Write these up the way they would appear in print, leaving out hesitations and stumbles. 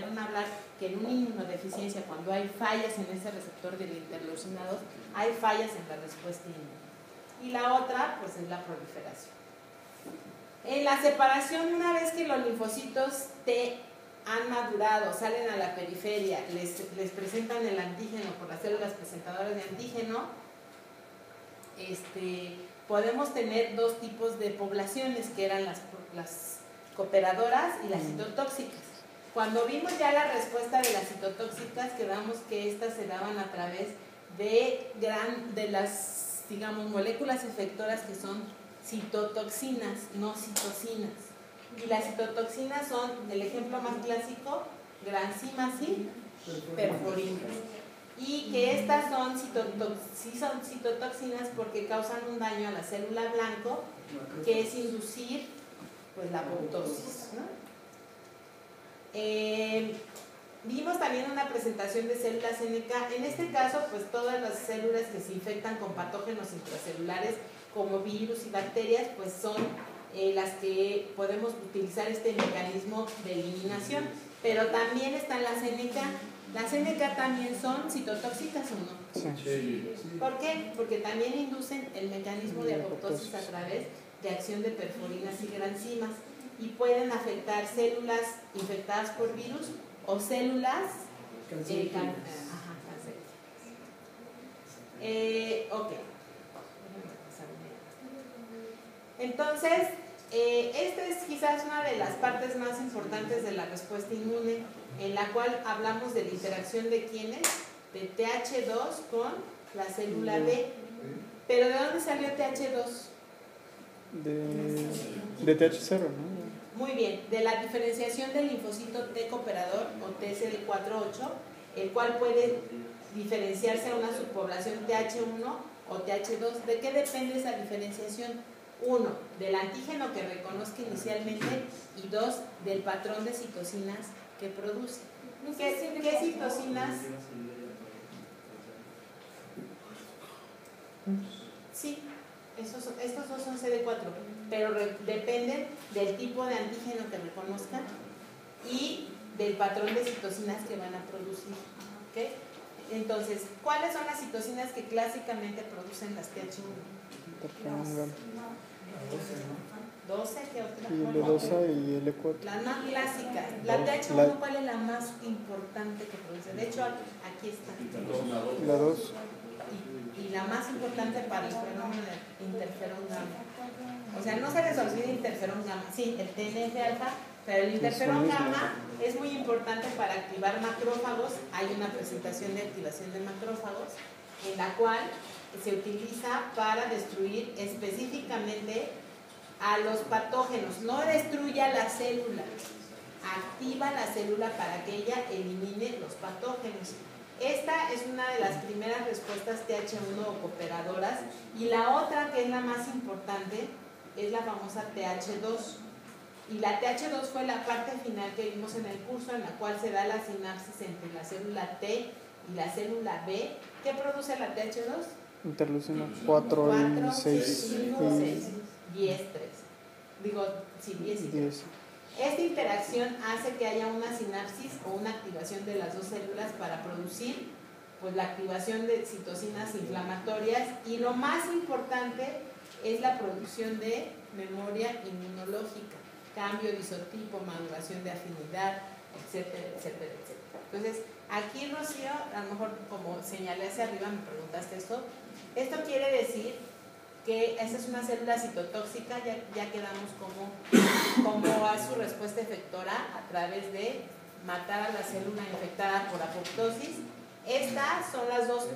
oyeron hablar que en una inmunodeficiencia, cuando hay fallas en ese receptor del interleucina 2, hay fallas en la respuesta inmune. Y la otra, pues es la proliferación. En la separación, una vez que los linfocitos T han madurado, salen a la periferia, les presentan el antígeno por las células presentadoras de antígeno, podemos tener dos tipos de poblaciones, que eran las cooperadoras y las citotóxicas. Cuando vimos ya la respuesta de las citotóxicas, quedamos que estas se daban a través de las, digamos, moléculas efectoras que son citotoxinas, no citocinas. Y las citotoxinas son, el ejemplo más clásico, granzimas y perforinas. Y que estas son citotoxinas porque causan un daño a la célula blanco, que es inducir pues la apoptosis, ¿no? Vimos también una presentación de células NK. En este caso, pues todas las células que se infectan con patógenos intracelulares como virus y bacterias, pues son las que podemos utilizar este mecanismo de eliminación. Pero también están las NK. Las NK también son citotóxicas o no. Sí. ¿Por qué? Porque también inducen el mecanismo de apoptosis a través de acción de perforinas y granzimas y pueden afectar células infectadas por virus o células cancerígenas. Ok. Entonces, esta es quizás una de las partes más importantes de la respuesta inmune, en la cual hablamos de la interacción de quiénes, de TH2 con la célula B. ¿Pero de dónde salió TH2? De TH0, ¿no? Muy bien, de la diferenciación del linfocito T cooperador o TCD48, el cual puede diferenciarse a una subpoblación TH1 o TH2. ¿De qué depende esa diferenciación? 1, del antígeno que reconozca inicialmente, y 2, del patrón de citocinas que produce. ¿Qué citocinas? Sí, estos dos son CD4, pero dependen del tipo de antígeno que reconozcan y del patrón de citocinas que van a producir. ¿Okay? Entonces, ¿cuáles son las citocinas que clásicamente producen las TH1? 12, ¿qué otra? L2 y L4. La más clásica. La TH1, ¿cuál es la más importante que produce? De hecho, aquí está. La 2. Y la más importante para el fenómeno de interferón gamma. O sea, no se les olvide interferón gamma. Sí, el TNF-alfa, pero el interferón gamma es muy importante para activar macrófagos. Hay una presentación de activación de macrófagos en la cual se utiliza para destruir específicamente a los patógenos. No destruye a la célula, activa la célula para que ella elimine los patógenos. Esta es una de las primeras respuestas TH1 o cooperadoras, y la otra, que es la más importante, es la famosa TH2. Y la TH2 fue la parte final que vimos en el curso, en la cual se da la sinapsis entre la célula T y la célula B. ¿Qué produce la TH2? Interleucina 4 y 6. 5, 6, 10, 3. Digo, sí, 10 y 3. Esta interacción hace que haya una sinapsis o una activación de las dos células para producir pues, la activación de citocinas inflamatorias, y lo más importante es la producción de memoria inmunológica, cambio de isotipo, maduración de afinidad, etcétera, etcétera, etcétera. Entonces, aquí, Rocío, a lo mejor como señalé hacia arriba, me preguntaste esto quiere decir que esa es una célula citotóxica. Ya quedamos como a su respuesta efectora a través de matar a la célula infectada por apoptosis. Estas son las dos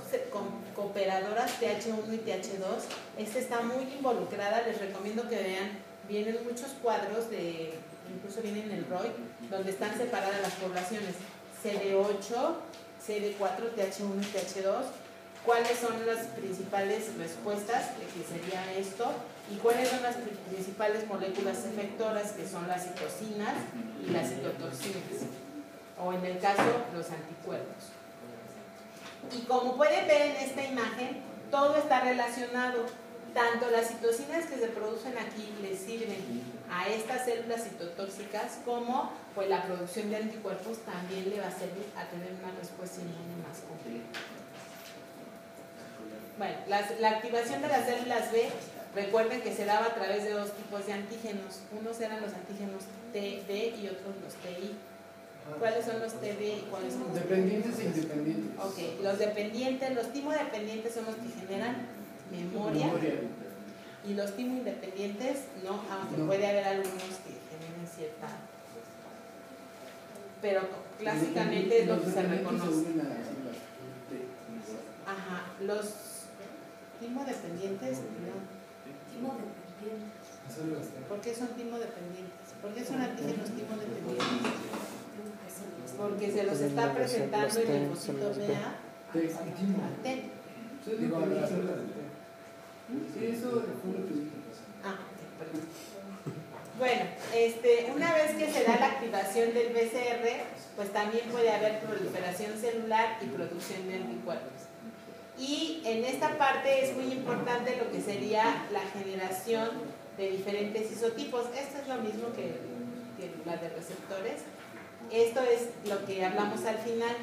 cooperadoras TH1 y TH2. Esta está muy involucrada, les recomiendo que vean, vienen muchos cuadros, incluso vienen en el ROI, donde están separadas las poblaciones CD8, CD4, TH1 y TH2. ¿Cuáles son las principales respuestas, que sería esto? ¿Y cuáles son las principales moléculas efectoras, que son las citocinas y las citotoxinas? O en el caso, los anticuerpos. Y como pueden ver en esta imagen, todo está relacionado. Tanto las citocinas que se producen aquí les sirven a estas células citotóxicas, como pues la producción de anticuerpos también le va a servir a tener una respuesta inmune más completa. Bueno, la activación de las células B, recuerden que se daba a través de dos tipos de antígenos. Unos eran los antígenos TD y otros los TI. ¿Cuáles son los TD y cuáles son los dependientes e independientes? Ok, los dependientes, los timodependientes son los que generan memoria. Y los timoindependientes no, aunque no. Puede haber algunos que generen cierta, pero clásicamente es lo que se reconoce. Ajá, los timodependientes no. ¿Por qué son timodependientes? ¿Por qué son antígenos timodependientes? Porque se los está presentando el linfocito BA a T. Sí, eso fue lo que dije. Ah, ok, perdón. Bueno, una vez que se da la activación del BCR, pues también puede haber proliferación celular y producción de anticuerpos. Y en esta parte es muy importante lo que sería la generación de diferentes isotipos. Esto es lo mismo que la de receptores. Esto es lo que hablamos al final,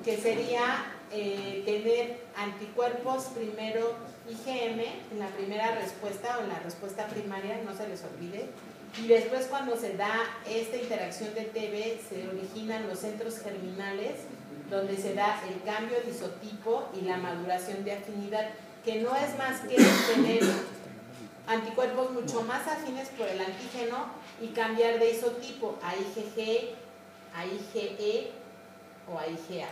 que sería tener anticuerpos primero IgM en la primera respuesta o en la respuesta primaria, no se les olvide, y después cuando se da esta interacción de TB se originan los centros germinales donde se da el cambio de isotipo y la maduración de afinidad, que no es más que tener anticuerpos mucho más afines por el antígeno y cambiar de isotipo a IgG, a IgE o a IgA.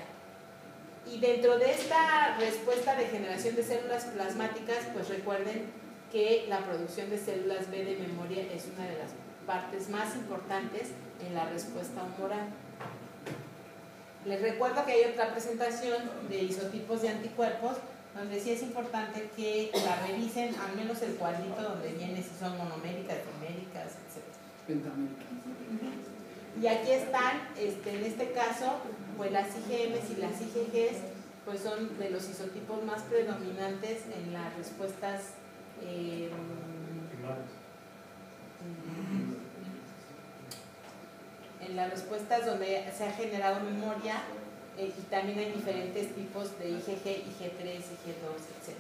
Y dentro de esta respuesta de generación de células plasmáticas, pues recuerden que la producción de células B de memoria es una de las partes más importantes en la respuesta humoral. Les recuerdo que hay otra presentación de isotipos de anticuerpos, donde sí es importante que la revisen, al menos el cuadrito donde viene si son monoméricas, diméricas, etc. Pentaméricas. Y aquí están, en este caso, pues las IgMs y las IgGs, pues son de los isotipos más predominantes en las respuestas donde se ha generado memoria, y también hay diferentes tipos de IgG, IG3, IG2, etc.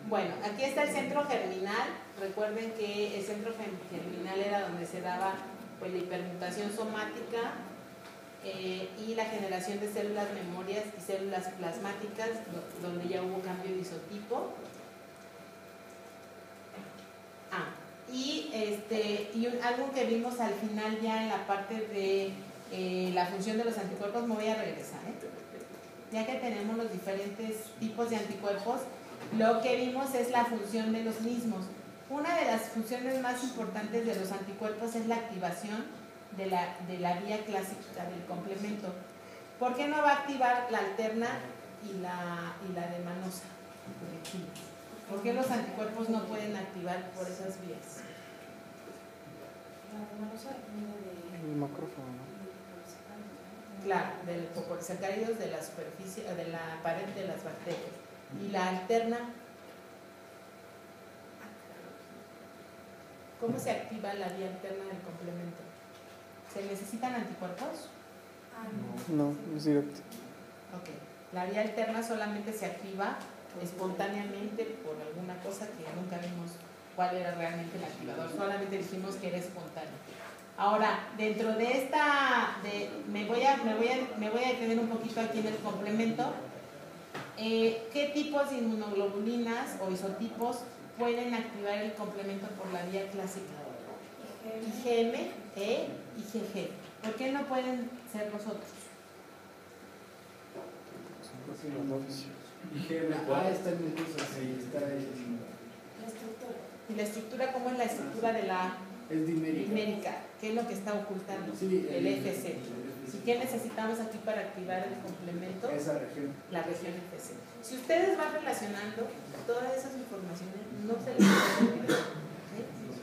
Bueno, aquí está el centro germinal. Recuerden que el centro germinal era donde se daba pues la hipermutación somática y la generación de células memorias y células plasmáticas, donde ya hubo cambio de isotipo. Algo que vimos al final ya en la parte de la función de los anticuerpos, me voy a regresar, ya que tenemos los diferentes tipos de anticuerpos, lo que vimos es la función de los mismos. Una de las funciones más importantes de los anticuerpos es la activación de la vía clásica del complemento. ¿Por qué no va a activar la alterna y la de manosa? ¿Por qué los anticuerpos no pueden activar por esas vías? El macrófago, ¿no? Claro, de los polisacáridos de la superficie, de la pared de las bacterias. Y la alterna, ¿cómo se activa la vía alterna del complemento? ¿Se necesitan anticuerpos? No, es directo. Ok, la vía alterna solamente se activa espontáneamente por alguna cosa que nunca vimos cuál era realmente el activador, solamente dijimos que era espontáneo. Ahora, dentro de esta, me voy a detener un poquito aquí en el complemento. ¿Qué tipos de inmunoglobulinas o isotipos pueden activar el complemento por la vía clásica? IgM, E, IgG. ¿Por qué no pueden ser los otros? IgM, está en el uso, sí, está en la estructura. ¿Y la estructura cómo es la estructura de la es dimérica? ¿Qué es lo que está ocultando? Sí, el FC. ¿Y qué necesitamos aquí para activar el complemento? Esa región. La región FC. Si ustedes van relacionando todas esas informaciones, no se les puede olvidar.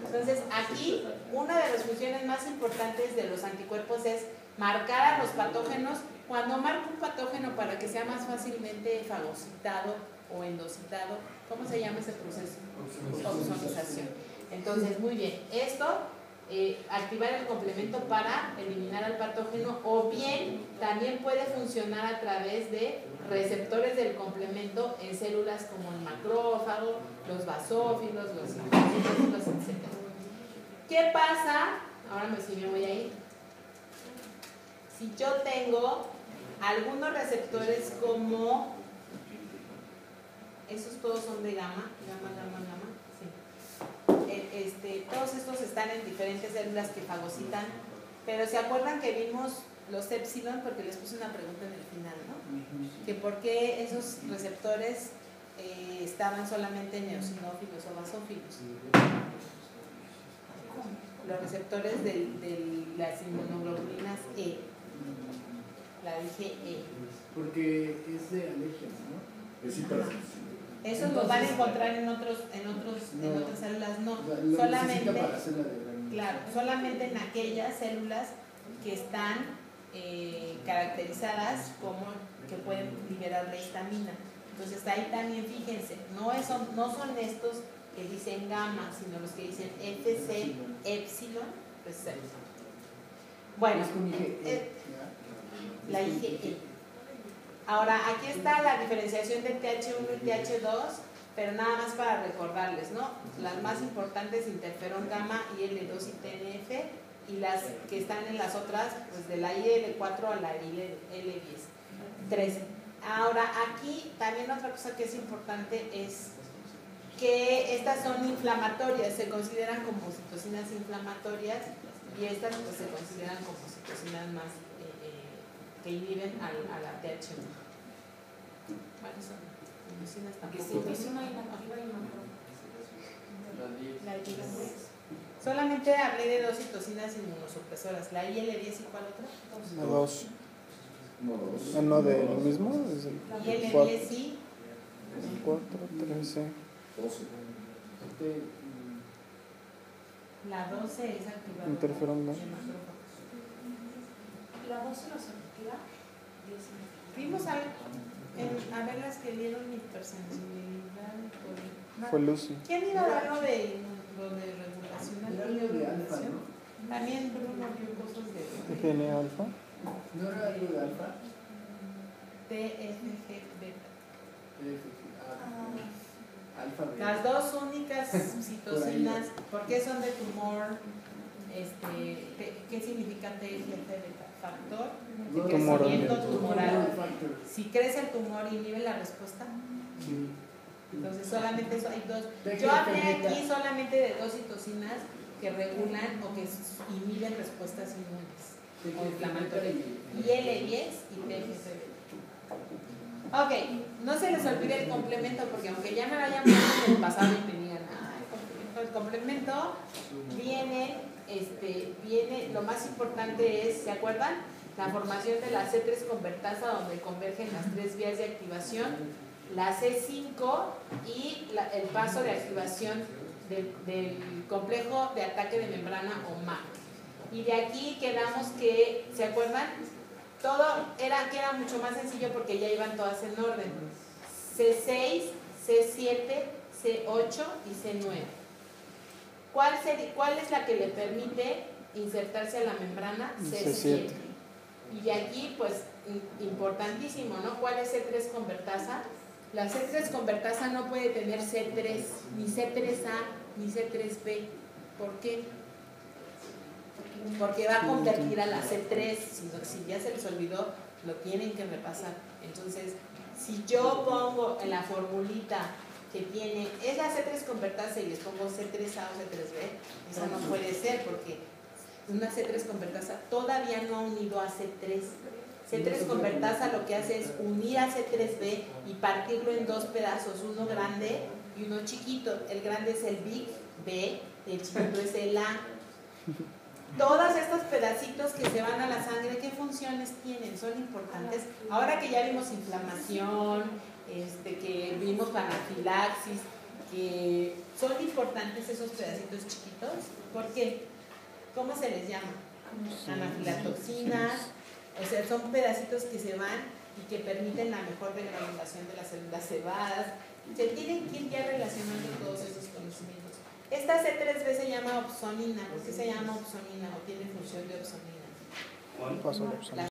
Entonces, aquí una de las funciones más importantes de los anticuerpos es marcar a los patógenos. Cuando marco un patógeno para que sea más fácilmente fagocitado o endocitado, ¿cómo se llama ese proceso? Opsonización. Entonces, muy bien, esto, activar el complemento para eliminar al patógeno, o bien también puede funcionar a través de receptores del complemento en células como el macrófago, los basófilos, los linfocitos, etc. ¿Qué pasa? Ahora sí me voy a ir. Si yo tengo algunos receptores como, esos todos son de gamma, sí. Todos estos están en diferentes células que fagocitan, pero ¿se acuerdan que vimos los epsilon? Porque les puse una pregunta en el final, ¿no? Que por qué esos receptores estaban solamente en eosinófilos o basófilos. Los receptores de las inmunoglobulinas E. La dije E. Porque es de alergia, ¿no? Es hipersensible. Esos los van a encontrar en otras células, no. O sea, Solamente, para hacer la de claro, solamente en aquellas células que están caracterizadas como que pueden liberar la histamina. Entonces ahí también fíjense, no son estos que dicen gamma, sino los que dicen FC, epsilon, receptor. Bueno, la IgE. Ahora, aquí está la diferenciación de TH1 y TH2, pero nada más para recordarles, ¿no? Las más importantes, interferón gamma, IL2 y TNF, y las que están en las otras, pues de la IL4 a la IL10, 13. Ahora, aquí también otra cosa que es importante es que estas son inflamatorias, se consideran como citocinas inflamatorias, y estas pues se consideran como citocinas más que inhiben a la TH1. ¿Cuáles son? Citocinas tampoco. Solamente hablé de dos citocinas inmunosupresoras, la IL10 y ¿cuál otra? La 2. ¿No de lo mismo? Es el IL10 y 4, 13. 12. la 12 es activada. Interferón gamma. La 12 no se activa. Vimos a ver las que dieron hipersensibilidad. Fue Lucy. ¿Quién iba a dar lo de regulación? Era algo de alfa, ¿no? También Bruno vio cosas de TGN alfa. ¿No era algo de alfa? TFG beta. Alfa beta. Las dos únicas citocinas, ¿por qué son de tumor? ¿Qué significa TFG beta? Factor de crecimiento tumoral. Si crece el tumor, inhibe la respuesta. Sí. Entonces solamente eso hay dos. Yo hablé aquí solamente de dos citocinas que regulan o que inhiben respuestas inmunes o inflamatorias. IL10 y TFG. Ok, no se les olvide el complemento, porque aunque ya me lo hayan puesto en el pasado y me digan, el complemento viene, lo más importante es, ¿se acuerdan? La formación de la C3 convertasa, donde convergen las tres vías de activación, la C5 y el paso de activación del complejo de ataque de membrana o MAC. Y de aquí quedamos que, ¿se acuerdan? Todo era mucho más sencillo porque ya iban todas en orden. C6, C7, C8 y C9. ¿Cuál es la que le permite insertarse a la membrana? C7. Y de aquí, pues, importantísimo, ¿no? ¿Cuál es C3 convertasa? La C3 convertasa no puede tener C3, ni C3A, ni C3B. ¿Por qué? Porque va a convertir a la C3, si ya se les olvidó, lo tienen que repasar. Entonces, si yo pongo en la formulita que tiene, es la C3 convertasa y les pongo C3A o C3B, esa no puede ser porque una C3 convertasa todavía no ha unido a C3. C3 convertasa lo que hace es unir a C3B y partirlo en dos pedazos, uno grande y uno chiquito. El grande es el Big B, el chiquito es el A. Todos estos pedacitos que se van a la sangre, ¿qué funciones tienen? Son importantes. Ahora que ya vimos inflamación, que vimos anafilaxis, que son importantes esos pedacitos chiquitos. ¿Por qué? ¿Cómo se les llama? Anafilatoxinas. O sea, son pedacitos que se van y que permiten la mejor degranulación de las células cebadas. Se tienen que ir ya relacionando todos esos conocimientos. Esta C3B se llama opsonina. ¿Por qué se llama opsonina o tiene función de opsonina? ¿Qué pasó la opción?